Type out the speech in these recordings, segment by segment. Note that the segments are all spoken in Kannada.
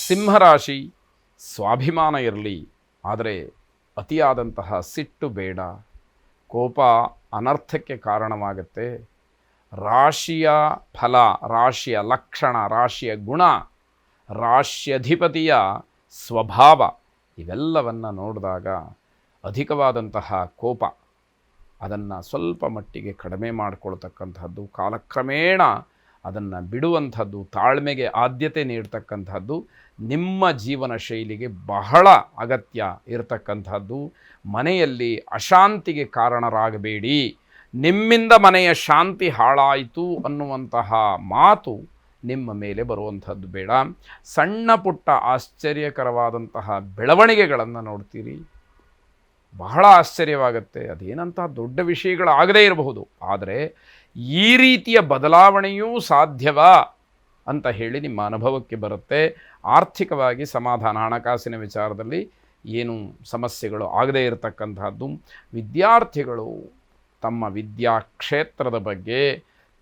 ಸಿಂಹರಾಶಿ, ಸ್ವಾಭಿಮಾನ ಇರಲಿ, ಆದರೆ ಅತಿಯಾದಂತಹ ಸಿಟ್ಟು ಬೇಡ. ಕೋಪ ಅನರ್ಥಕ್ಕೆ ಕಾರಣವಾಗುತ್ತೆ. ರಾಶಿಯ ಫಲ, ರಾಶಿಯ ಲಕ್ಷಣ, ರಾಶಿಯ ಗುಣ, ರಾಶ್ಯಧಿಪತಿಯ ಸ್ವಭಾವ ಇವೆಲ್ಲವನ್ನು ನೋಡಿದಾಗ ಅಧಿಕವಾದಂತಹ ಕೋಪ ಅದನ್ನು ಸ್ವಲ್ಪ ಮಟ್ಟಿಗೆ ಕಡಿಮೆ ಮಾಡಿಕೊಳ್ತಕ್ಕಂಥದ್ದು, ಕಾಲಕ್ರಮೇಣ ಅದನ್ನು ಬಿಡುವಂಥದ್ದು, ತಾಳ್ಮೆಗೆ ಆದ್ಯತೆ ನೀಡ್ತಕ್ಕಂಥದ್ದು ನಿಮ್ಮ ಜೀವನ ಶೈಲಿಗೆ ಬಹಳ ಅಗತ್ಯ ಇರತಕ್ಕಂಥದ್ದು. ಮನೆಯಲ್ಲಿ ಅಶಾಂತಿಗೆ ಕಾರಣರಾಗಬೇಡಿ. ನಿಮ್ಮಿಂದ ಮನೆಯ ಶಾಂತಿ ಹಾಳಾಯಿತು ಅನ್ನುವಂತಹ ಮಾತು ನಿಮ್ಮ ಮೇಲೆ ಬರುವಂಥದ್ದು ಬೇಡ. ಸಣ್ಣ ಪುಟ್ಟ ಆಶ್ಚರ್ಯಕರವಾದಂತಹ ಬೆಳವಣಿಗೆಗಳನ್ನು ನೋಡ್ತೀರಿ, ಬಹಳ ಆಶ್ಚರ್ಯವಾಗುತ್ತೆ. ಅದೇನಂತ ದೊಡ್ಡ ವಿಷಯಗಳಾಗದೇ ಇರಬಹುದು, ಆದರೆ ಈ ರೀತಿಯ ಬದಲಾವಣೆಯೂ ಸಾಧ್ಯವಾ ಅಂತ ಹೇಳಿ ನಿಮ್ಮ ಅನುಭವಕ್ಕೆ ಬರುತ್ತೆ. ಆರ್ಥಿಕವಾಗಿ ಸಮಾಧಾನ, ಹಣಕಾಸಿನ ವಿಚಾರದಲ್ಲಿ ಏನು ಸಮಸ್ಯೆಗಳು ಆಗದೇ ಇರತಕ್ಕಂಥದ್ದು. ವಿದ್ಯಾರ್ಥಿಗಳು ತಮ್ಮ ವಿದ್ಯಾ ಕ್ಷೇತ್ರದ ಬಗ್ಗೆ,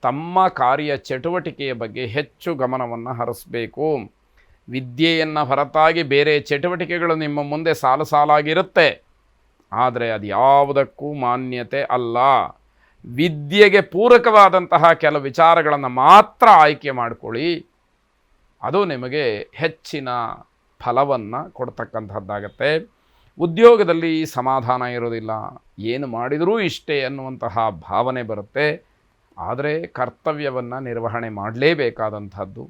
ತಮ್ಮ ಕಾರ್ಯ ಚಟುವಟಿಕೆಯ ಬಗ್ಗೆ ಹೆಚ್ಚು ಗಮನವನ್ನು ಹರಿಸಬೇಕು. ವಿದ್ಯೆಯನ್ನು ಹೊರತಾಗಿ ಬೇರೆ ಚಟುವಟಿಕೆಗಳು ನಿಮ್ಮ ಮುಂದೆ ಸಾಲು ಸಾಲಾಗಿರುತ್ತೆ, ಆದರೆ ಅದು ಯಾವುದಕ್ಕೂ ಮಾನ್ಯತೆ ಅಲ್ಲ. ವಿದ್ಯೆಗೆ ಪೂರಕವಾದಂತಹ ಕೆಲವು ವಿಚಾರಗಳನ್ನು ಮಾತ್ರ ಆಯ್ಕೆ ಮಾಡಿಕೊಳ್ಳಿ, ಅದು ನಿಮಗೆ ಹೆಚ್ಚಿನ ಫಲವನ್ನು ಕೊಡ್ತಕ್ಕಂಥದ್ದಾಗತ್ತೆ. ಉದ್ಯೋಗದಲ್ಲಿ ಸಮಾಧಾನ ಇರೋದಿಲ್ಲ, ಏನು ಮಾಡಿದರೂ ಇಷ್ಟೇ ಅನ್ನುವಂತಹ ಭಾವನೆ ಬರುತ್ತೆ. ಆದರೆ ಕರ್ತವ್ಯವನ್ನು ನಿರ್ವಹಣೆ ಮಾಡಲೇಬೇಕಾದಂಥದ್ದು.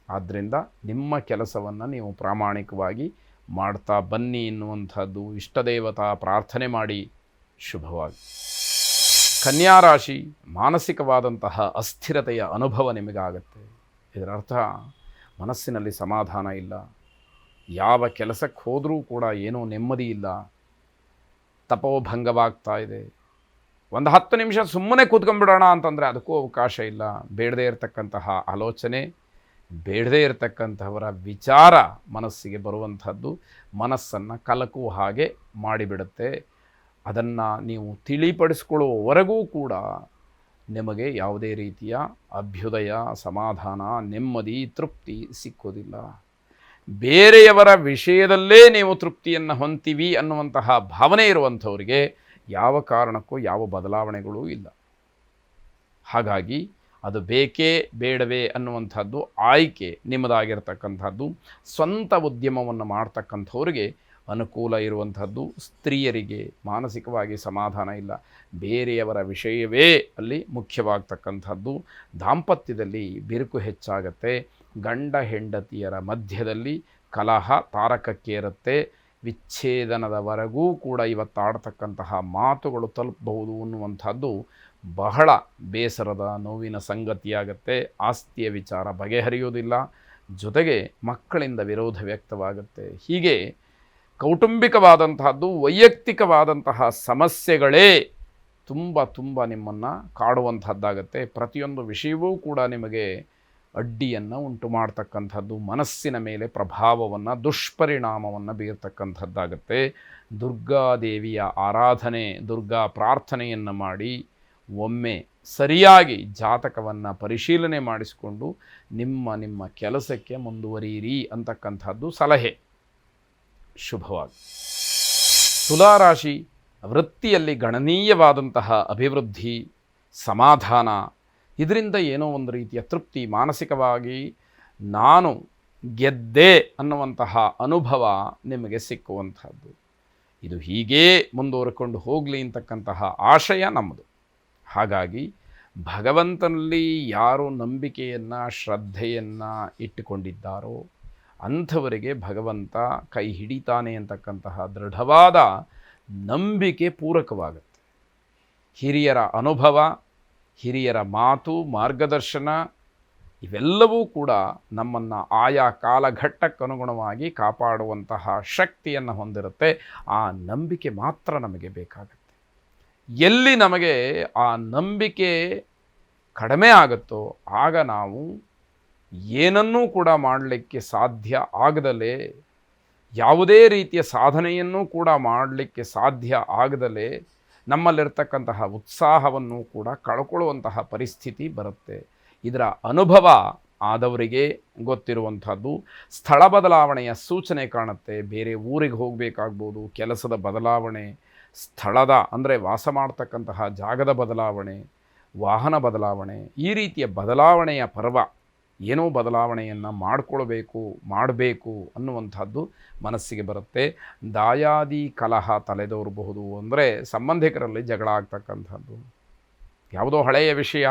ಆದ್ದರಿಂದ ನಿಮ್ಮ ಕೆಲಸವನ್ನು ನೀವು ಪ್ರಾಮಾಣಿಕವಾಗಿ ಮಾಡ್ತಾ ಬನ್ನಿ ಎನ್ನುವಂಥದ್ದು. ಇಷ್ಟದೇವತಾ ಪ್ರಾರ್ಥನೆ ಮಾಡಿ ಶುಭವಾಗಿ. ಕನ್ಯಾ ರಾಶಿ, ಮಾನಸಿಕವಾದಂತಹ ಅಸ್ಥಿರತೆಯ ಅನುಭವ ನಿಮಗಾಗತ್ತೆ. ಇದರರ್ಥ ಮನಸ್ಸಿನಲ್ಲಿ ಸಮಾಧಾನ ಇಲ್ಲ, ಯಾವ ಕೆಲಸಕ್ಕೆ ಹೋದರೂ ಕೂಡ ಏನೋ ನೆಮ್ಮದಿ ಇಲ್ಲ, ತಪೋಭಂಗವಾಗ್ತಾ ಇದೆ. ಒಂದು 10 ನಿಮಿಷ ಸುಮ್ಮನೆ ಕೂತ್ಕೊಂಡ್ಬಿಡೋಣ ಅಂತಂದರೆ ಅದಕ್ಕೂ ಅವಕಾಶ ಇಲ್ಲ. ಬೇಡದೇ ಇರತಕ್ಕಂತಹ ಆಲೋಚನೆ, ಬೇಡದೇ ಇರತಕ್ಕಂಥವರ ವಿಚಾರ ಮನಸ್ಸಿಗೆ ಬರುವಂಥದ್ದು ಮನಸ್ಸನ್ನು ಕಲಕುವ ಹಾಗೆ ಮಾಡಿಬಿಡುತ್ತೆ. ಅದನ್ನು ನೀವು ತಿಳಿಪಡಿಸ್ಕೊಳ್ಳುವವರೆಗೂ ಕೂಡ ನಿಮಗೆ ಯಾವುದೇ ರೀತಿಯ ಅಭ್ಯುದಯ, ಸಮಾಧಾನ, ನೆಮ್ಮದಿ, ತೃಪ್ತಿ ಸಿಕ್ಕೋದಿಲ್ಲ. ಬೇರೆಯವರ ವಿಷಯದಲ್ಲೇ ನೀವು ತೃಪ್ತಿಯನ್ನು ಹೊಂತೀವಿ ಅನ್ನುವಂತಹ ಭಾವನೆ ಇರುವಂಥವರಿಗೆ ಯಾವ ಕಾರಣಕ್ಕೂ ಯಾವ ಬದಲಾವಣೆಗಳೂ ಇಲ್ಲ. ಹಾಗಾಗಿ ಅದು ಬೇಕೇ ಬೇಡವೇ ಅನ್ನುವಂಥದ್ದು ಆಯ್ಕೆ ನಿಮ್ಮದಾಗಿರ್ತಕ್ಕಂಥದ್ದು. ಸ್ವಂತ ಉದ್ಯಮವನ್ನು ಮಾಡ್ತಕ್ಕಂಥವ್ರಿಗೆ ಅನುಕೂಲ ಇರುವಂಥದ್ದು. ಸ್ತ್ರೀಯರಿಗೆ ಮಾನಸಿಕವಾಗಿ ಸಮಾಧಾನ ಇಲ್ಲ, ಬೇರೆಯವರ ವಿಷಯವೇ ಅಲ್ಲಿ ಮುಖ್ಯವಾಗ್ತಕ್ಕಂಥದ್ದು. ದಾಂಪತ್ಯದಲ್ಲಿ ಬಿರುಕು ಹೆಚ್ಚಾಗತ್ತೆ. ಗಂಡ ಹೆಂಡತಿಯರ ಮಧ್ಯದಲ್ಲಿ ಕಲಹ ತಾರಕಕ್ಕೇರುತ್ತೆ. ವಿಚ್ಛೇದನದವರೆಗೂ ಕೂಡ ಇವತ್ತಾಡ್ತಕ್ಕಂತಹ ಮಾತುಗಳು ತಲುಪಬಹುದು ಅನ್ನುವಂಥದ್ದು ಬಹಳ ಬೇಸರದ ನೋವಿನ ಸಂಗತಿಯಾಗತ್ತೆ. ಆಸ್ತಿಯ ವಿಚಾರ ಬಗೆಹರಿಯೋದಿಲ್ಲ, ಜೊತೆಗೆ ಮಕ್ಕಳಿಂದ ವಿರೋಧ ವ್ಯಕ್ತವಾಗುತ್ತೆ. ಹೀಗೆ ಕೌಟುಂಬಿಕವಾದಂತಹದ್ದು, ವೈಯಕ್ತಿಕವಾದಂತಹ ಸಮಸ್ಯೆಗಳೇ ತುಂಬ ನಿಮ್ಮನ್ನು ಕಾಡುವಂಥದ್ದಾಗತ್ತೆ. ಪ್ರತಿಯೊಂದು ವಿಷಯವೂ ಕೂಡ ನಿಮಗೆ ಅಡ್ಡಿಯನ್ನು ಉಂಟು ಮಾಡ್ತಕ್ಕಂಥದ್ದು, ಮನಸ್ಸಿನ ಮೇಲೆ ಪ್ರಭಾವವನ್ನು, ದುಷ್ಪರಿಣಾಮವನ್ನು ಬೀರ್ತಕ್ಕಂಥದ್ದಾಗತ್ತೆ. ದುರ್ಗಾದೇವಿಯ ಆರಾಧನೆ, ದುರ್ಗಾ ಪ್ರಾರ್ಥನೆಯನ್ನು ಮಾಡಿ ಒಮ್ಮೆ ಸರಿಯಾಗಿ ಜಾತಕವನ್ನು ಪರಿಶೀಲನೆ ಮಾಡಿಸಿಕೊಂಡು ನಿಮ್ಮ ಕೆಲಸಕ್ಕೆ ಮುಂದುವರಿಯಿರಿ ಅಂತಕ್ಕಂಥದ್ದು ಸಲಹೆ. ಶುಭವಾಗಿ. ತುಲಾರಾಶಿ, ವೃತ್ತಿಯಲ್ಲಿ ಗಣನೀಯವಾದಂತಹ ಅಭಿವೃದ್ಧಿ, ಸಮಾಧಾನ, ಇದರಿಂದ ಏನೋ ಒಂದು ರೀತಿಯ ತೃಪ್ತಿ, ಮಾನಸಿಕವಾಗಿ ನಾನು ಗೆದ್ದೆ ಅನ್ನುವಂತಹ ಅನುಭವ ನಿಮಗೆ ಸಿಕ್ಕುವಂಥದ್ದು. ಇದು ಹೀಗೇ ಮುಂದುವರೆಕೊಂಡು ಹೋಗಲಿ ಅಂತಕ್ಕಂತಹ ಆಶಯ ನಮ್ಮದು. ಹಾಗಾಗಿ ಭಗವಂತನಲ್ಲಿ ಯಾರು ನಂಬಿಕೆಯನ್ನು, ಶ್ರದ್ಧೆಯನ್ನು ಇಟ್ಟುಕೊಂಡಿದ್ದಾರೋ ಅಂಥವರಿಗೆ ಭಗವಂತ ಕೈ ಹಿಡಿತಾನೆ ಅಂತಕ್ಕಂತಹ ದೃಢವಾದ ನಂಬಿಕೆ ಪೂರಕವಾಗುತ್ತೆ. ಹಿರಿಯರ ಅನುಭವ, ಹಿರಿಯರ ಮಾತು, ಮಾರ್ಗದರ್ಶನ ಇವೆಲ್ಲವೂ ಕೂಡ ನಮ್ಮನ್ನು ಆಯಾ ಕಾಲಘಟ್ಟಕ್ಕನುಗುಣವಾಗಿ ಕಾಪಾಡುವಂತಹ ಶಕ್ತಿಯನ್ನು ಹೊಂದಿರುತ್ತೆ. ಆ ನಂಬಿಕೆ ಮಾತ್ರ ನಮಗೆ ಬೇಕಾಗುತ್ತೆ. ಎಲ್ಲಿ ನಮಗೆ ಆ ನಂಬಿಕೆ ಕಡಿಮೆ ಆಗುತ್ತೋ ಆಗ ನಾವು ಏನನ್ನೂ ಕೂಡ ಮಾಡಲಿಕ್ಕೆ ಸಾಧ್ಯ ಆಗದಲೇ, ಯಾವುದೇ ರೀತಿಯ ಸಾಧನೆಯನ್ನೂ ಕೂಡ ಮಾಡಲಿಕ್ಕೆ ಸಾಧ್ಯ ಆಗದಲೇ ನಮ್ಮಲ್ಲಿರ್ತಕ್ಕಂತಹ ಉತ್ಸಾಹವನ್ನು ಕೂಡ ಕಳ್ಕೊಳ್ಳುವಂತಹ ಪರಿಸ್ಥಿತಿ ಬರುತ್ತೆ. ಇದರ ಅನುಭವ ಆದವರಿಗೆ ಗೊತ್ತಿರುವಂಥದ್ದು. ಸ್ಥಳ ಬದಲಾವಣೆಯ ಸೂಚನೆ ಕಾಣುತ್ತೆ. ಬೇರೆ ಊರಿಗೆ ಹೋಗಬೇಕಾಗ್ಬೋದು, ಕೆಲಸದ ಬದಲಾವಣೆ, ಸ್ಥಳದ ಅಂದರೆ ವಾಸ ಮಾಡ್ತಕ್ಕಂತಹ ಜಾಗದ ಬದಲಾವಣೆ, ವಾಹನ ಬದಲಾವಣೆ, ಈ ರೀತಿಯ ಬದಲಾವಣೆಯ ಪರ್ವ. ಏನೋ ಬದಲಾವಣೆಯನ್ನು ಮಾಡಬೇಕು ಅನ್ನುವಂಥದ್ದು ಮನಸ್ಸಿಗೆ ಬರುತ್ತೆ. ದಾಯಾದಿ ಕಲಹ ತಲೆದೋರಬಹುದು, ಅಂದರೆ ಸಂಬಂಧಿಕರಲ್ಲಿ ಜಗಳ ಆಗ್ತಕ್ಕಂಥದ್ದು. ಯಾವುದೋ ಹಳೆಯ ವಿಷಯ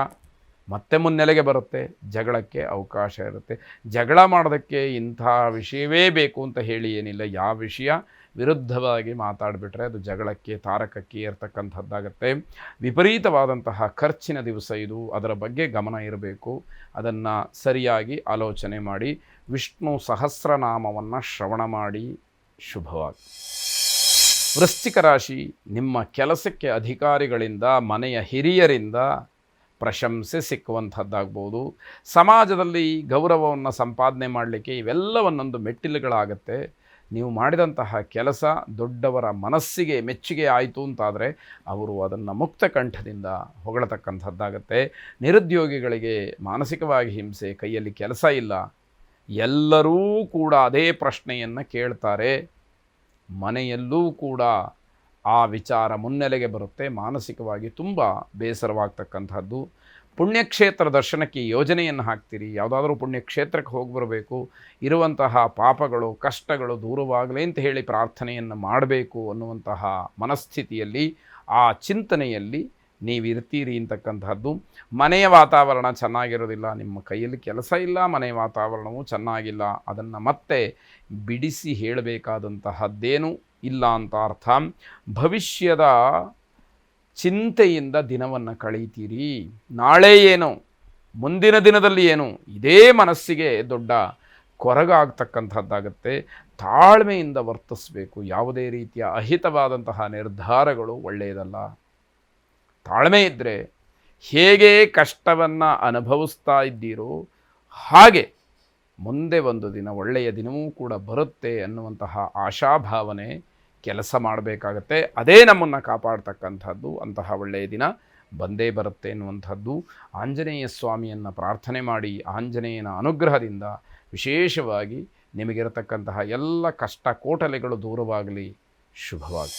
ಮತ್ತೆ ಮುನ್ನೆಲೆಗೆ ಬರುತ್ತೆ, ಜಗಳಕ್ಕೆ ಅವಕಾಶ ಇರುತ್ತೆ. ಜಗಳ ಮಾಡೋದಕ್ಕೆ ಇಂಥ ವಿಷಯವೇ ಬೇಕು ಅಂತ ಹೇಳಿ ಏನಿಲ್ಲ. ಯಾವ ವಿಷಯ ವಿರುದ್ಧವಾಗಿ ಮಾತಾಡಿಬಿಟ್ರೆ ಅದು ಜಗಳಕ್ಕೆ, ತಾರಕಕ್ಕೆ ಏರ್ತಕ್ಕಂಥದ್ದಾಗತ್ತೆ. ವಿಪರೀತವಾದಂತಹ ಖರ್ಚಿನ ದಿವಸ ಇದು. ಅದರ ಬಗ್ಗೆ ಗಮನ ಇರಬೇಕು. ಅದನ್ನು ಸರಿಯಾಗಿ ಆಲೋಚನೆ ಮಾಡಿ ವಿಷ್ಣು ಸಹಸ್ರನಾಮವನ್ನು ಶ್ರವಣ ಮಾಡಿ. ಶುಭವಾಗಿ. ವೃಶ್ಚಿಕ ರಾಶಿ, ನಿಮ್ಮ ಕೆಲಸಕ್ಕೆ ಅಧಿಕಾರಿಗಳಿಂದ, ಮನೆಯ ಹಿರಿಯರಿಂದ ಪ್ರಶಂಸೆ ಸಿಕ್ಕುವಂಥದ್ದಾಗ್ಬೋದು. ಸಮಾಜದಲ್ಲಿ ಗೌರವವನ್ನು ಸಂಪಾದನೆ ಮಾಡಲಿಕ್ಕೆ ಇವೆಲ್ಲವನ್ನೊಂದು ಮೆಟ್ಟಿಲುಗಳಾಗತ್ತೆ. ನೀವು ಮಾಡಿದಂತಹ ಕೆಲಸ ದೊಡ್ಡವರ ಮನಸ್ಸಿಗೆ ಮೆಚ್ಚುಗೆ ಆಯಿತು ಅಂತಾದರೆ ಅವರು ಅದನ್ನು ಮುಕ್ತ ಕಂಠದಿಂದ ಹೊಗಳತಕ್ಕಂಥದ್ದಾಗತ್ತೆ. ನಿರುದ್ಯೋಗಿಗಳಿಗೆ ಮಾನಸಿಕವಾಗಿ ಹಿಂಸೆ, ಕೈಯಲ್ಲಿ ಕೆಲಸ ಇಲ್ಲ, ಎಲ್ಲರೂ ಕೂಡ ಅದೇ ಪ್ರಶ್ನೆಯನ್ನು ಕೇಳ್ತಾರೆ. ಮನೆಯಲ್ಲೂ ಕೂಡ ಆ ವಿಚಾರ ಮುನ್ನೆಲೆಗೆ ಬರುತ್ತೆ. ಮಾನಸಿಕವಾಗಿ ತುಂಬ ಬೇಸರವಾಗ್ತಕ್ಕಂಥದ್ದು. ಪುಣ್ಯಕ್ಷೇತ್ರ ದರ್ಶನಕ್ಕೆ ಯೋಜನೆಯನ್ನು ಹಾಕ್ತೀರಿ. ಯಾವುದಾದ್ರೂ ಪುಣ್ಯಕ್ಷೇತ್ರಕ್ಕೆ ಹೋಗಿ ಬರಬೇಕು, ಇರುವಂತಹ ಪಾಪಗಳು, ಕಷ್ಟಗಳು ದೂರವಾಗಲಿ ಅಂತ ಹೇಳಿ ಪ್ರಾರ್ಥನೆಯನ್ನು ಮಾಡಬೇಕು ಅನ್ನುವಂತಹ ಮನಸ್ಥಿತಿಯಲ್ಲಿ, ಆ ಚಿಂತನೆಯಲ್ಲಿ ನೀವಿರ್ತೀರಿ ಅಂತಕ್ಕಂಥದ್ದು. ಮನೆಯ ವಾತಾವರಣ ಚೆನ್ನಾಗಿರೋದಿಲ್ಲ, ನಿಮ್ಮ ಕೈಯಲ್ಲಿ ಕೆಲಸ ಇಲ್ಲ, ಮನೆಯ ವಾತಾವರಣವೂ ಚೆನ್ನಾಗಿಲ್ಲ. ಅದನ್ನು ಮತ್ತೆ ಬಿಡಿಸಿ ಹೇಳಬೇಕಾದಂತಹದ್ದೇನೂ ಇಲ್ಲ ಅಂತ ಅರ್ಥ. ಭವಿಷ್ಯದ ಚಿಂತೆಯಿಂದ ದಿನವನ್ನು ಕಳೀತೀರಿ. ನಾಳೆ ಏನು, ಮುಂದಿನ ದಿನದಲ್ಲಿ ಏನು, ಇದೇ ಮನಸ್ಸಿಗೆ ದೊಡ್ಡ ಕೊರಗಾಗ್ತಕ್ಕಂಥದ್ದಾಗತ್ತೆ. ತಾಳ್ಮೆಯಿಂದ ವರ್ತಿಸಬೇಕು. ಯಾವುದೇ ರೀತಿಯ ಅಹಿತವಾದಂತಹ ನಿರ್ಧಾರಗಳು ಒಳ್ಳೆಯದಲ್ಲ. ತಾಳ್ಮೆ ಇದ್ದರೆ ಹೇಗೆ ಕಷ್ಟವನ್ನು ಅನುಭವಿಸ್ತಾ ಇದ್ದೀರೋ ಹಾಗೆ ಮುಂದೆ ಒಂದು ದಿನ ಒಳ್ಳೆಯ ದಿನವೂ ಕೂಡ ಬರುತ್ತೆ ಅನ್ನುವಂತಹ ಆಶಾಭಾವನೆ ಕೆಲಸ ಮಾಡಬೇಕಾಗತ್ತೆ. ಅದೇ ನಮ್ಮನ್ನು ಕಾಪಾಡ್ತಕ್ಕಂಥದ್ದು. ಅಂತಹ ಒಳ್ಳೆಯ ದಿನ ಬಂದೇ ಬರುತ್ತೆ ಎನ್ನುವಂಥದ್ದು. ಆಂಜನೇಯ ಸ್ವಾಮಿಯನ್ನು ಪ್ರಾರ್ಥನೆ ಮಾಡಿ, ಆಂಜನೇಯನ ಅನುಗ್ರಹದಿಂದ ವಿಶೇಷವಾಗಿ ನಿಮಗಿರತಕ್ಕಂತಹ ಎಲ್ಲ ಕಷ್ಟ ಕೋಟಲೆಗಳು ದೂರವಾಗಲಿ. ಶುಭವಾಗಿ.